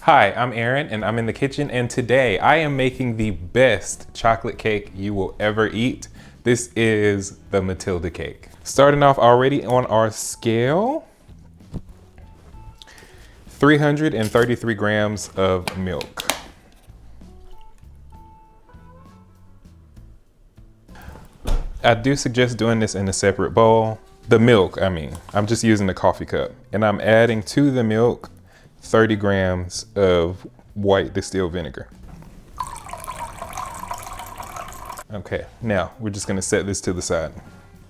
Hi, I'm Aaron and I'm in the kitchen, and today I am making the best chocolate cake you will ever eat. This is the Matilda cake. Starting off already on our scale, 333 grams of milk. I do suggest doing this in a separate bowl. The milk, I'm just using the coffee cup, and I'm adding to the milk 30 grams of white distilled vinegar. Okay, now we're just gonna set this to the side.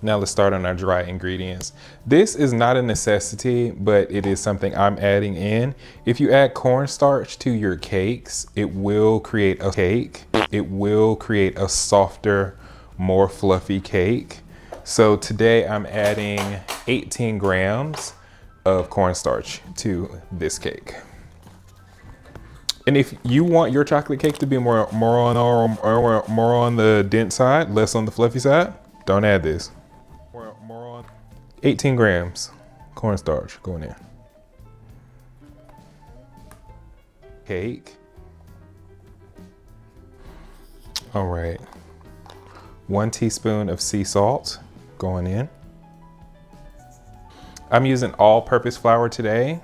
Now let's start on our dry ingredients. This is not a necessity, but it is something I'm adding in. If you add cornstarch to your cakes, it will create a cake. It will create a softer, more fluffy cake. So today I'm adding 18 grams of cornstarch to this cake. And if you want your chocolate cake to be more on the dense side, less on the fluffy side, don't add this. 18 grams cornstarch going in. Cake. All right. 1 teaspoon of sea salt going in. I'm using all-purpose flour today,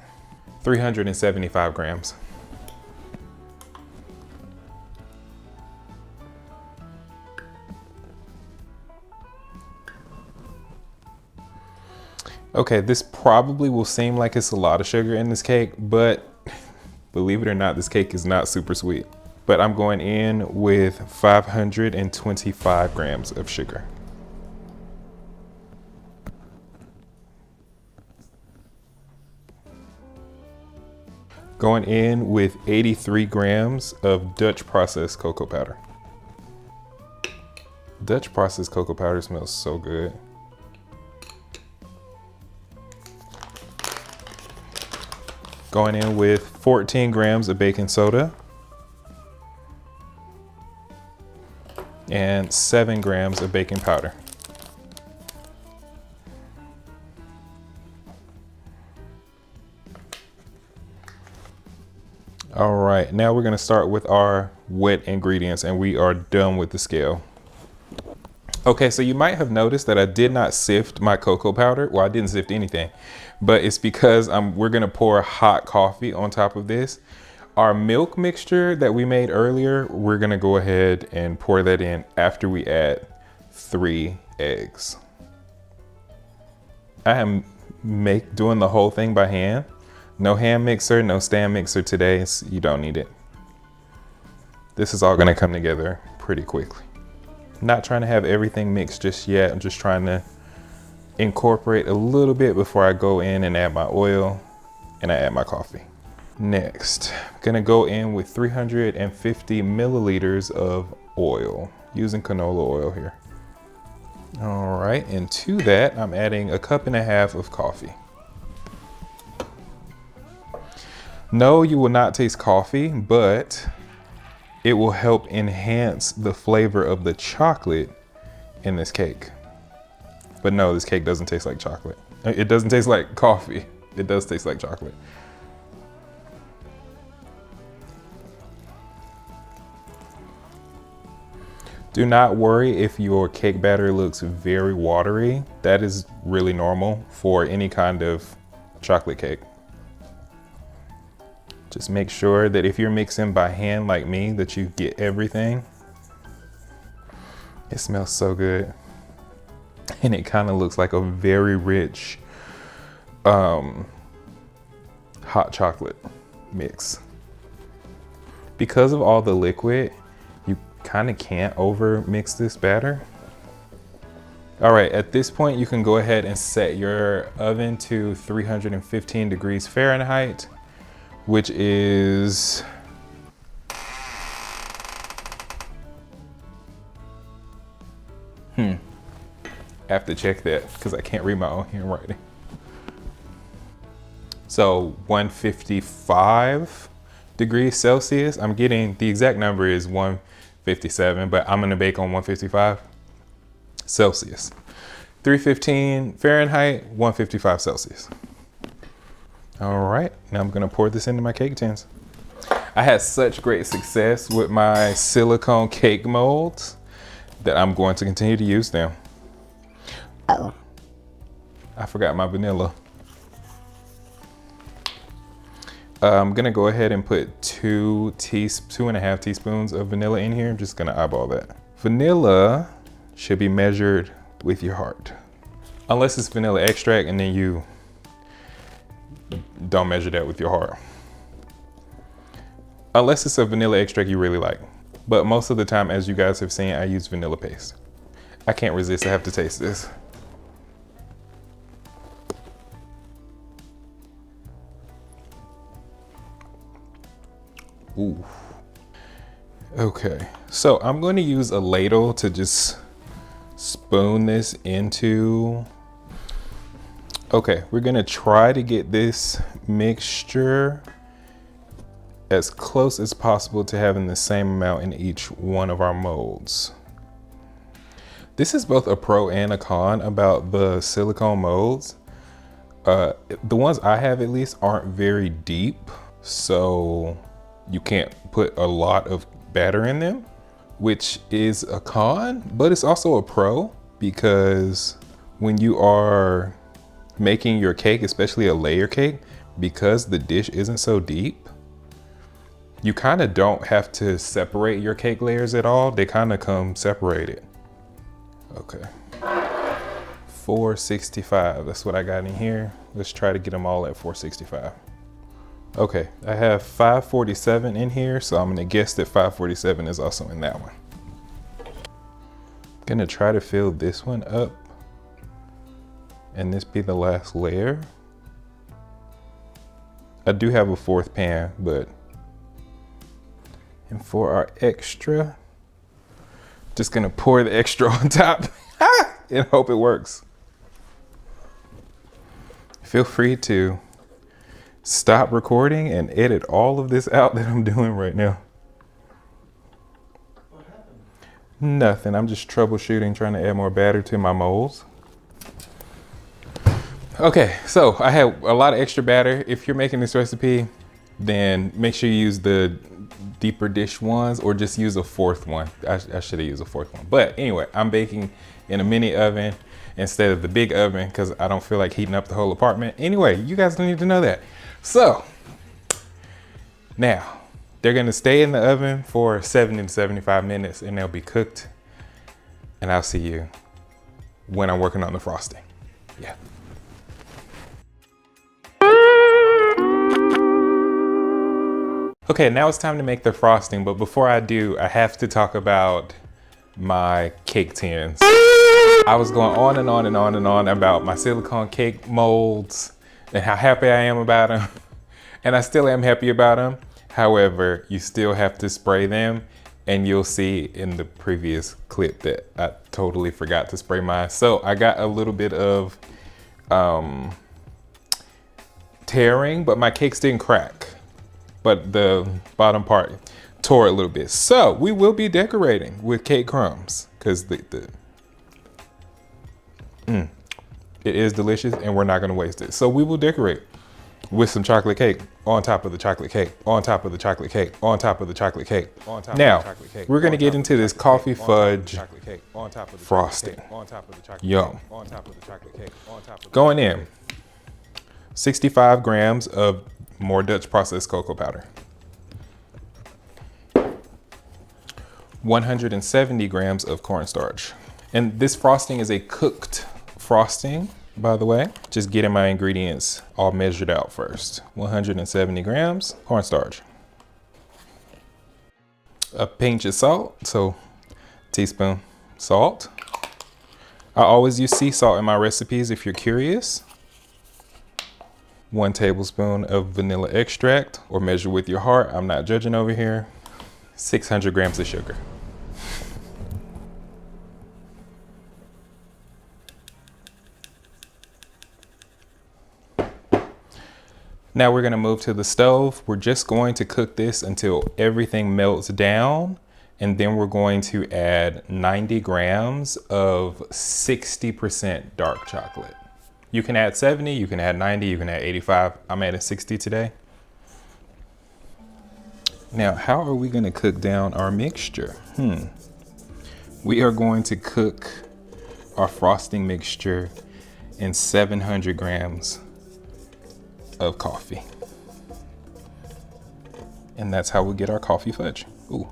375 grams. Okay, this probably will seem like it's a lot of sugar in this cake, but believe it or not, this cake is not super sweet. But I'm going in with 525 grams of sugar. Going in with 83 grams of Dutch processed cocoa powder. Dutch processed cocoa powder smells so good. Going in with 14 grams of baking soda and 7 grams of baking powder. All right, now we're gonna start with our wet ingredients, and we are done with the scale. Okay, so you might have noticed that I did not sift my cocoa powder. Well, I didn't sift anything, but it's because we're gonna pour hot coffee on top of this. Our milk mixture that we made earlier, we're gonna go ahead and pour that in after we add 3 eggs. I am doing the whole thing by hand. No hand mixer, no stand mixer today, so you don't need it. This is all gonna come together pretty quickly. Not trying to have everything mixed just yet. I'm just trying to incorporate a little bit before I go in and add my oil and I add my coffee. Next, I'm gonna go in with 350 milliliters of oil, using canola oil here. All right, and to that, I'm adding 1.5 cups of coffee. No, you will not taste coffee, but it will help enhance the flavor of the chocolate in this cake. But no, this cake doesn't taste like chocolate. It doesn't taste like coffee. It does taste like chocolate. Do not worry if your cake batter looks very watery. That is really normal for any kind of chocolate cake. Just make sure that if you're mixing by hand like me, that you get everything. It smells so good. And it kind of looks like a very rich hot chocolate mix. Because of all the liquid, you kind of can't over mix this batter. All right, at this point, you can go ahead and set your oven to 315 degrees Fahrenheit, which is I have to check that because I can't read my own handwriting. So 155 degrees Celsius. I'm getting, the exact number is 157, but I'm gonna bake on 155 Celsius. 315 Fahrenheit, 155 Celsius. All right, now I'm gonna pour this into my cake tins. I had such great success with my silicone cake molds that I'm going to continue to use them. Uh-oh. I forgot my vanilla. I'm gonna go ahead and put 2.5 teaspoons of vanilla in here. I'm just gonna eyeball that. Vanilla should be measured with your heart. Unless it's vanilla extract and then you don't measure that with your heart. Unless it's a vanilla extract you really like. But most of the time, as you guys have seen, I use vanilla paste. I can't resist, I have to taste this. Ooh. Okay, so I'm going to use a ladle to just spoon this into. Okay, we're gonna try to get this mixture as close as possible to having the same amount in each one of our molds. This is both a pro and a con about the silicone molds. The ones I have at least aren't very deep, so you can't put a lot of batter in them, which is a con, but it's also a pro because when you are making your cake, especially a layer cake, because the dish isn't so deep, you kind of don't have to separate your cake layers at all. They kind of come separated. Okay. 465, that's what I got in here. Let's try to get them all at 465. Okay, I have 547 in here, so I'm gonna guess that 547 is also in that one. Gonna try to fill this one up and this be the last layer. I do have a fourth pan, and for our extra, just gonna pour the extra on top and hope it works. Feel free to stop recording and edit all of this out that I'm doing right now. What happened? Nothing, I'm just troubleshooting, trying to add more batter to my molds. Okay, so I have a lot of extra batter. If you're making this recipe, then make sure you use the deeper dish ones or just use a fourth one. I should have used a fourth one. But anyway, I'm baking in a mini oven instead of the big oven because I don't feel like heating up the whole apartment. Anyway, you guys don't need to know that. So now they're gonna stay in the oven for 70 to 75 minutes and they'll be cooked. And I'll see you when I'm working on the frosting. Yeah. Okay, now it's time to make the frosting, but before I do, I have to talk about my cake tins. I was going on and on and on and on about my silicone cake molds and how happy I am about them. And I still am happy about them. However, you still have to spray them, and you'll see in the previous clip that I totally forgot to spray mine. So I got a little bit of tearing, but my cakes didn't crack. But the bottom part tore a little bit. So we will be decorating with cake crumbs because it is delicious and we're not gonna waste it. So we will decorate with some chocolate cake on top of the chocolate cake, on top of the chocolate cake, on top of the chocolate cake. Now, we're gonna get into this coffee fudge frosting. Yum. Going in, 65 grams of more Dutch processed cocoa powder. 170 grams of cornstarch. And this frosting is a cooked frosting, by the way. Just getting my ingredients all measured out first. 170 grams cornstarch. A pinch of salt, so teaspoon salt. I always use sea salt in my recipes if you're curious. 1 tablespoon of vanilla extract, or measure with your heart. I'm not judging over here. 600 grams of sugar. Now we're gonna move to the stove. We're just going to cook this until everything melts down. And then we're going to add 90 grams of 60% dark chocolate. You can add 70, you can add 90, you can add 85. I'm adding 60 today. Now, how are we gonna cook down our mixture? We are going to cook our frosting mixture in 700 grams of coffee. And that's how we get our coffee fudge. Ooh,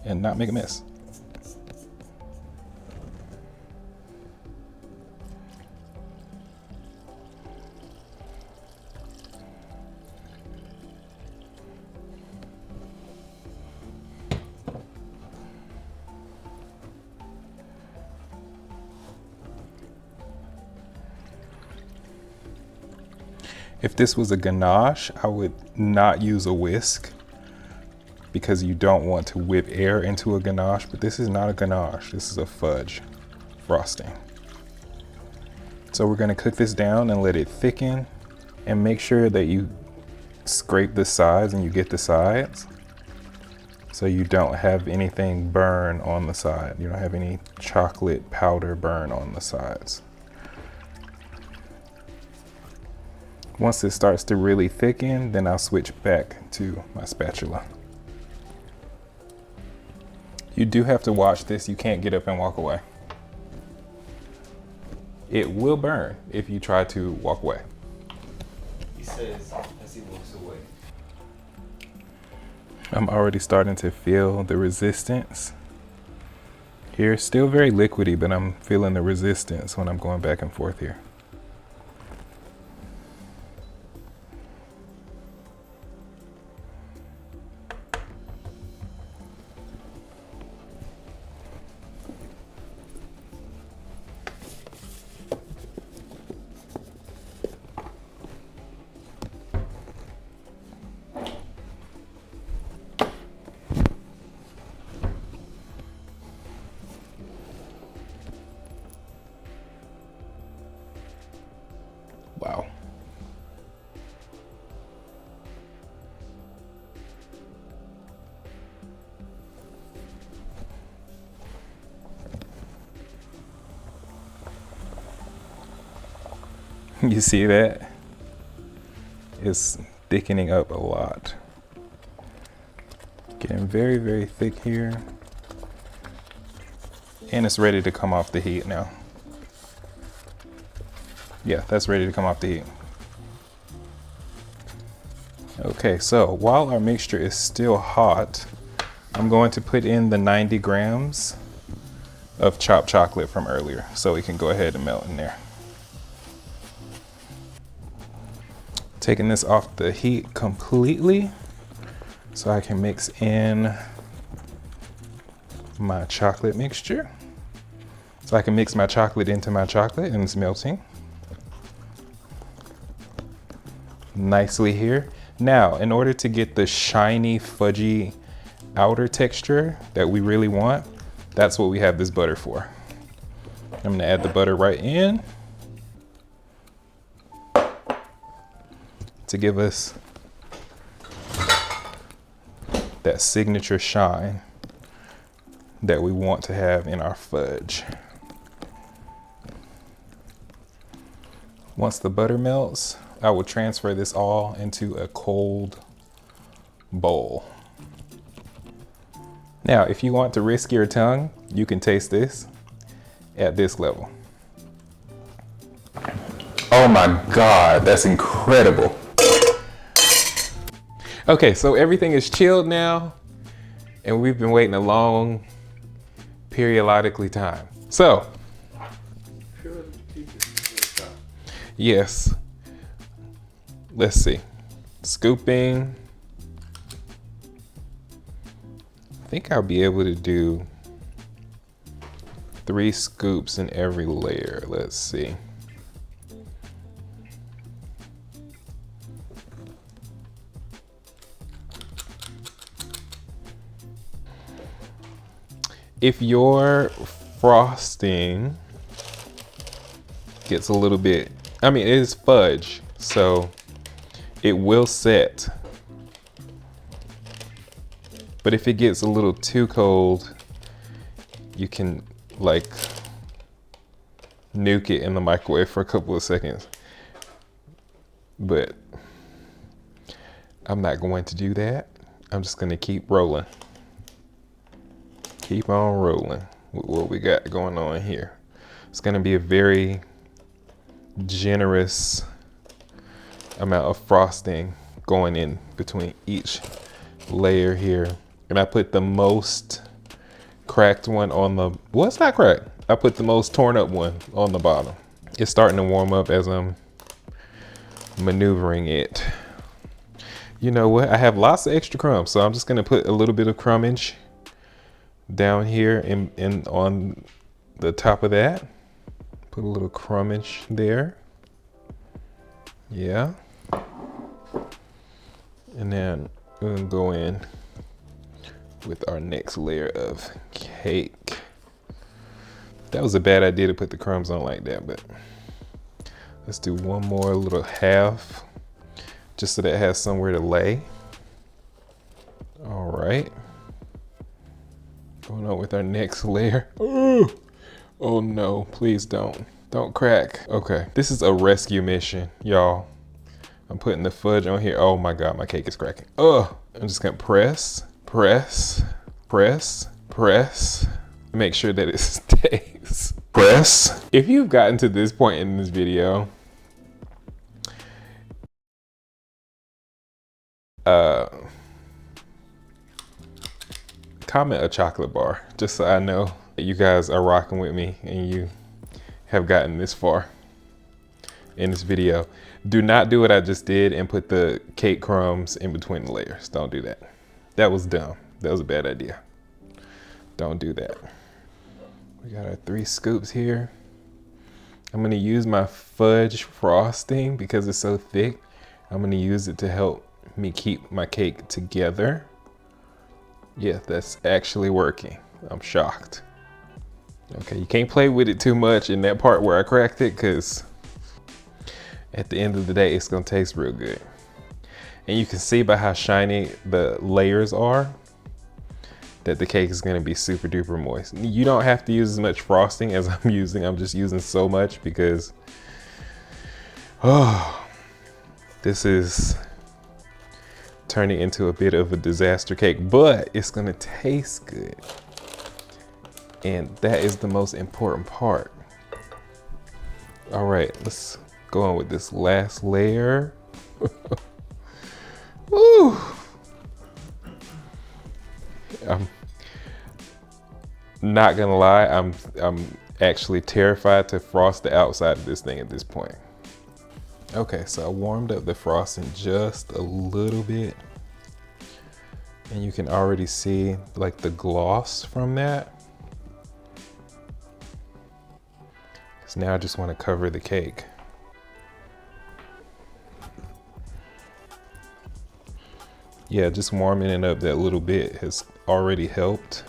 and not make a mess. If this was a ganache, I would not use a whisk because you don't want to whip air into a ganache, but this is not a ganache, this is a fudge frosting. So we're gonna cook this down and let it thicken, and make sure that you scrape the sides and you get the sides so you don't have anything burn on the side. You don't have any chocolate powder burn on the sides. Once it starts to really thicken, then I'll switch back to my spatula. You do have to watch this. You can't get up and walk away. It will burn if you try to walk away. He says as he walks away. I'm already starting to feel the resistance. Here, still very liquidy, but I'm feeling the resistance when I'm going back and forth here. Wow. You see that? It's thickening up a lot. Getting very, very thick here. And it's ready to come off the heat now. Yeah, that's ready to come off the heat. Okay, so while our mixture is still hot, I'm going to put in the 90 grams of chopped chocolate from earlier so it can go ahead and melt in there. Taking this off the heat completely so I can mix in my chocolate mixture. So I can mix my chocolate into my chocolate and it's melting nicely here. Now, in order to get the shiny, fudgy outer texture that we really want, that's what we have this butter for. I'm gonna add the butter right in to give us that signature shine that we want to have in our fudge. Once the butter melts, I will transfer this all into a cold bowl. Now, if you want to risk your tongue, you can taste this at this level. Oh my God, that's incredible. Okay, so everything is chilled now, and we've been waiting a long, periodically time. So, yes, let's see. Scooping. I think I'll be able to do 3 scoops in every layer. Let's see. If your frosting gets a little bit, I mean, it is fudge, so it will set. But if it gets a little too cold, you can like nuke it in the microwave for a couple of seconds. But I'm not going to do that. I'm just gonna keep rolling. Keep on rolling with what we got going on here. It's gonna be a very generous amount of frosting going in between each layer here. And I put the most cracked one on the, well, it's not cracked. I put the most torn up one on the bottom. It's starting to warm up as I'm maneuvering it. You know what? I have lots of extra crumbs, so I'm just gonna put a little bit of crumbage down here and on the top of that. Put a little crumbage there. Yeah. And then we're gonna go in with our next layer of cake. That was a bad idea to put the crumbs on like that, but let's do one more little half just so that it has somewhere to lay. All right. Going on with our next layer. Oh no, please don't crack. Okay, this is a rescue mission, y'all. I'm putting the fudge on here. Oh my God, my cake is cracking. I'm just gonna press, press, press, press. Make sure that it stays. Press. If you've gotten to this point in this video, comment a chocolate bar, just so I know that you guys are rocking with me and you have gotten this far in this video. Do not do what I just did and put the cake crumbs in between the layers. Don't do that. That was dumb. That was a bad idea. Don't do that. We got our 3 scoops here. I'm gonna use my fudge frosting because it's so thick. I'm gonna use it to help me keep my cake together. Yeah, that's actually working. I'm shocked. Okay, you can't play with it too much in that part where I cracked it, because at the end of the day, it's gonna taste real good. And you can see by how shiny the layers are that the cake is gonna be super duper moist. You don't have to use as much frosting as I'm using. I'm just using so much because, this is turning into a bit of a disaster cake, but it's gonna taste good. And that is the most important part. All right, let's go on with this last layer. Woo! I'm not gonna lie, I'm actually terrified to frost the outside of this thing at this point. Okay, so I warmed up the frosting just a little bit. And you can already see like the gloss from that. So now I just want to cover the cake. Yeah, just warming it up that little bit has already helped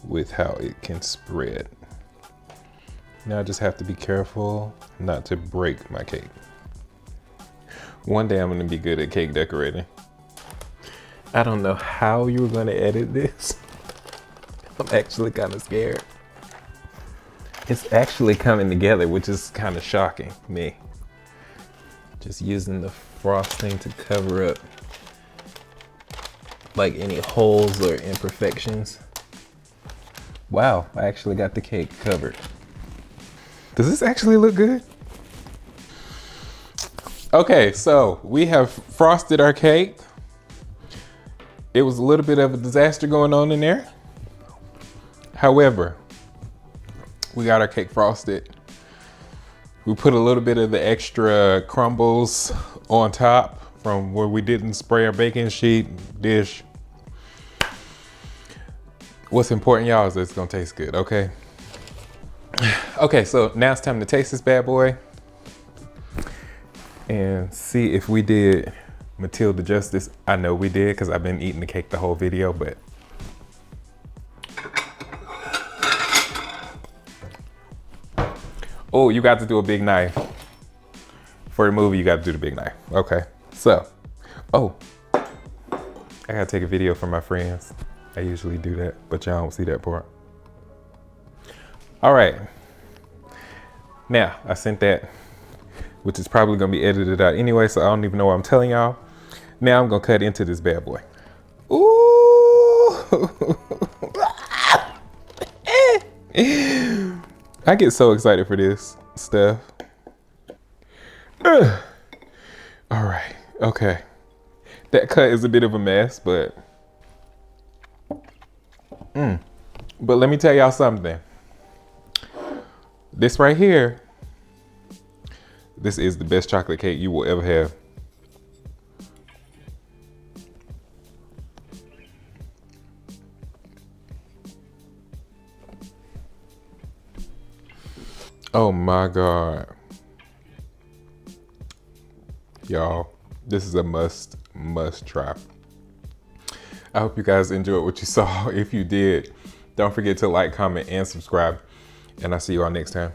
with how it can spread. Now I just have to be careful not to break my cake. One day I'm gonna be good at cake decorating. I don't know how you're gonna edit this. I'm actually kind of scared. It's actually coming together, which is kind of shocking me. Just using the frosting to cover up like any holes or imperfections. Wow, I actually got the cake covered. Does this actually look good? Okay, so we have frosted our cake. It was a little bit of a disaster going on in there. However, we got our cake frosted. We put a little bit of the extra crumbles on top from where we didn't spray our baking sheet dish. What's important, y'all, is that it's gonna taste good, okay? Okay, so now it's time to taste this bad boy and see if we did Matilda justice. I know we did because I've been eating the cake the whole video, but oh, you got to do a big knife. For the movie, you got to do the big knife. Okay, so, oh, I gotta take a video for my friends. I usually do that, but y'all don't see that part. All right, now I sent that which is probably gonna be edited out anyway, so I don't even know what I'm telling y'all. Now I'm gonna cut into this bad boy. Ooh! I get so excited for this stuff. All right, okay. That cut is a bit of a mess, but let me tell y'all something. This right here, this is the best chocolate cake you will ever have. Oh my God. Y'all, this is a must try. I hope you guys enjoyed what you saw. If you did, don't forget to like, comment, and subscribe. And I'll see you all next time.